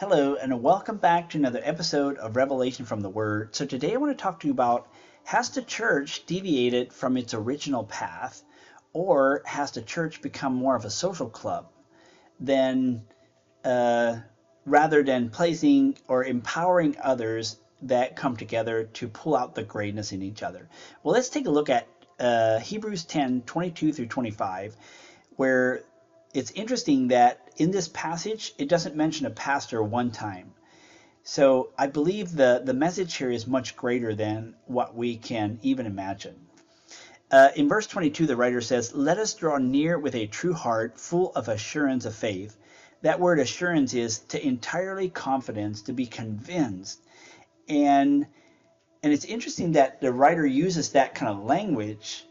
Hello, and welcome back to another episode of Revelation from the Word. So today I want to talk to you about, has the church deviated from its original path, or has the church become more of a social club than uh, rather than placing or empowering others that come together to pull out the greatness in each other? Well, let's take a look at Hebrews 10:22 through 25, where it's interesting that in this passage it doesn't mention a pastor one time. So I believe the message here is much greater than what we can even imagine. In verse 22, the writer says, "Let us draw near with a true heart, full of assurance of faith." That word assurance is to entirely confidence, to be convinced. And and it's interesting that the writer uses that kind of language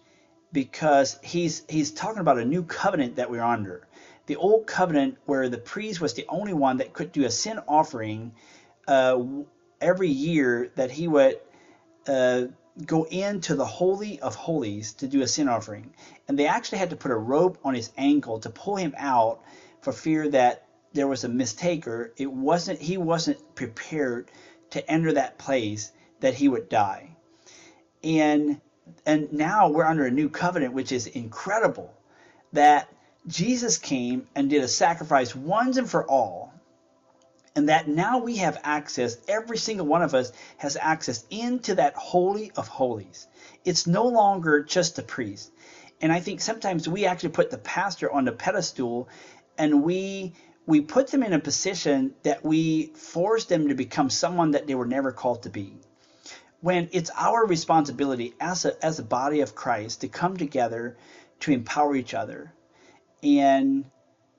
because he's talking about a new covenant that we're under. The old covenant, where the priest was the only one that could do a sin offering uh, every year, that he would uh, go into the Holy of Holies to do a sin offering. And they actually had to put a rope on his ankle to pull him out for fear that there was a mistake, or he wasn't prepared to enter that place, that he would die. And and now we're under a new covenant, which is incredible, that Jesus came and did a sacrifice once and for all, and that now we have access, every single one of us has access into that Holy of Holies. It's no longer just the priest. And I think sometimes we actually put the pastor on the pedestal, and we put them in a position that we force them to become someone that they were never called to be, when it's our responsibility as a body of Christ to come together to empower each other. And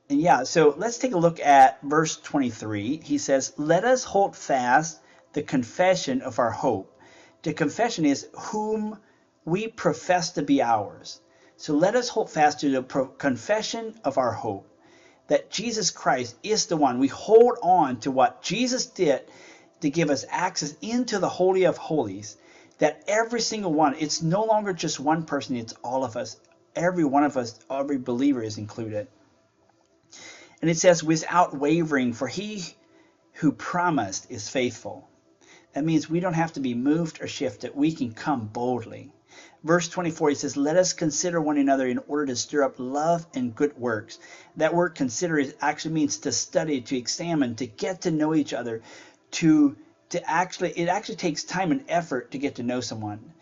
and yeah, so let's take a look at verse 23. He says, "Let us hold fast the confession of our hope." The confession is whom we profess to be ours. So let us hold fast to the confession of our hope, that Jesus Christ is the one. We hold on to what Jesus did to give us access into the Holy of Holies, that every single one, it's no longer just one person, it's all of us. Every one of us, every believer is included. And it says, "without wavering, for he who promised is faithful." That means we don't have to be moved or shifted. We can come boldly. Verse 24, he says, "Let us consider one another in order to stir up love and good works." That word consider actually means to study, to examine, to get to know each other, it actually takes time and effort to get to know someone.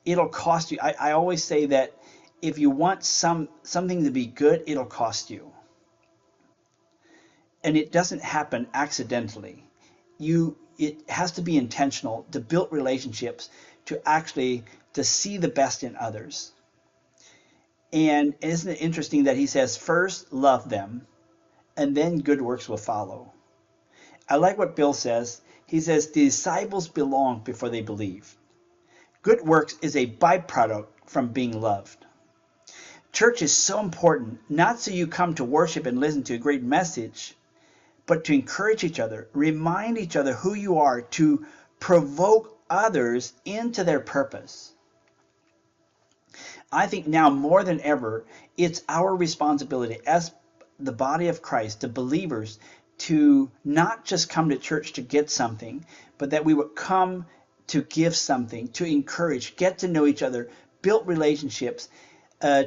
It'll cost you. I always say that if you want something to be good, it'll cost you. And it doesn't happen accidentally. It has to be intentional to build relationships, to see the best in others. And isn't it interesting that he says, first love them, and then good works will follow. I like what Bill says. He says, the disciples belong before they believe. Good works is a byproduct from being loved. Church is so important, not so you come to worship and listen to a great message, but to encourage each other, remind each other who you are, to provoke others into their purpose. I think now more than ever, it's our responsibility as the body of Christ, the believers, to not just come to church to get something, but that we would come to give something, to encourage, get to know each other, build relationships,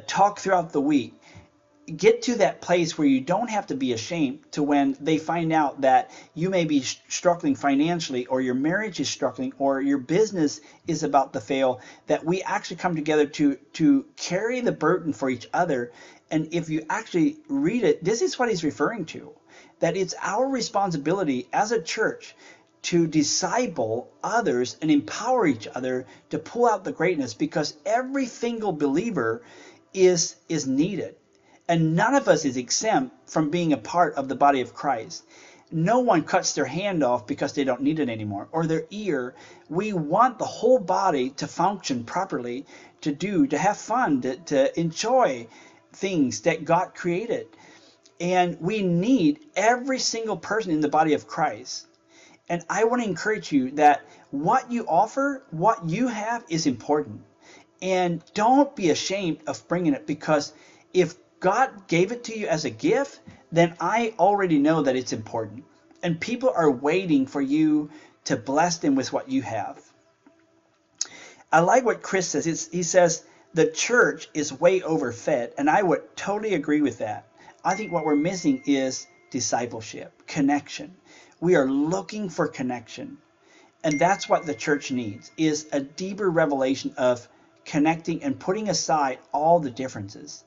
talk throughout the week. Get to that place where you don't have to be ashamed to when they find out that you may be struggling financially, or your marriage is struggling, or your business is about to fail, that we actually come together to carry the burden for each other. And if you actually read it, this is what he's referring to, that it's our responsibility as a church to disciple others and empower each other to pull out the greatness, because every single believer is needed. And none of us is exempt from being a part of the body of Christ. No one cuts their hand off because they don't need it anymore, or their ear. We want the whole body to function properly, to have fun, to enjoy things that God created. And we need every single person in the body of Christ. And I want to encourage you that what you offer, what you have, is important. And don't be ashamed of bringing it, because if God gave it to you as a gift, then I already know that it's important. And people are waiting for you to bless them with what you have. I like what Chris says. He says the church is way overfed, and I would totally agree with that. I think what we're missing is discipleship, connection. We are looking for connection. And that's what the church needs, is a deeper revelation of connecting and putting aside all the differences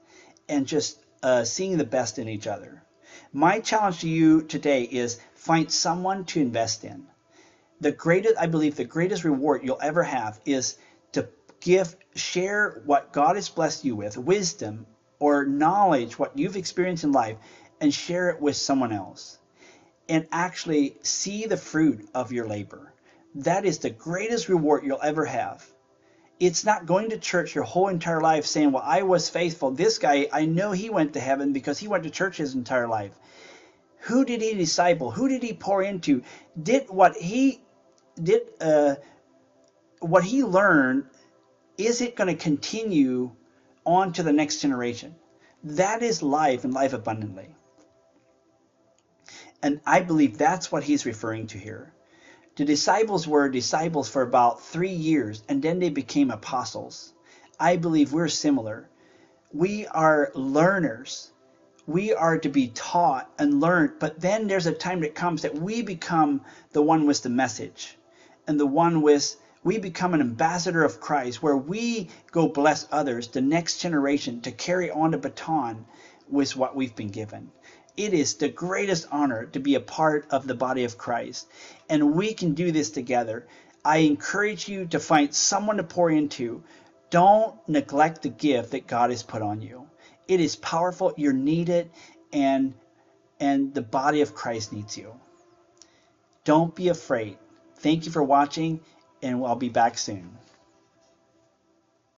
and just seeing the best in each other. My challenge to you today is find someone to invest in. I believe the greatest reward you'll ever have is to share what God has blessed you with, wisdom or knowledge, what you've experienced in life, and share it with someone else. And actually see the fruit of your labor. That is the greatest reward you'll ever have. It's not going to church your whole entire life saying, well, I was faithful. This guy, I know he went to heaven because he went to church his entire life. Who did he disciple? Who did he pour into? What he learned, is it going to continue on to the next generation? That is life and life abundantly. And I believe that's what he's referring to here. The disciples were disciples for about 3 years, and then they became apostles. I believe we're similar. We are learners. We are to be taught and learned, but then there's a time that comes that we become the one with the message, and we become an ambassador of Christ, where we go bless others, the next generation, to carry on the baton with what we've been given. It is the greatest honor to be a part of the body of Christ, and we can do this together. I encourage you to find someone to pour into. Don't neglect the gift that God has put on you. It is powerful. You're needed, and the body of Christ needs you. Don't be afraid. Thank you for watching, and I'll be back soon.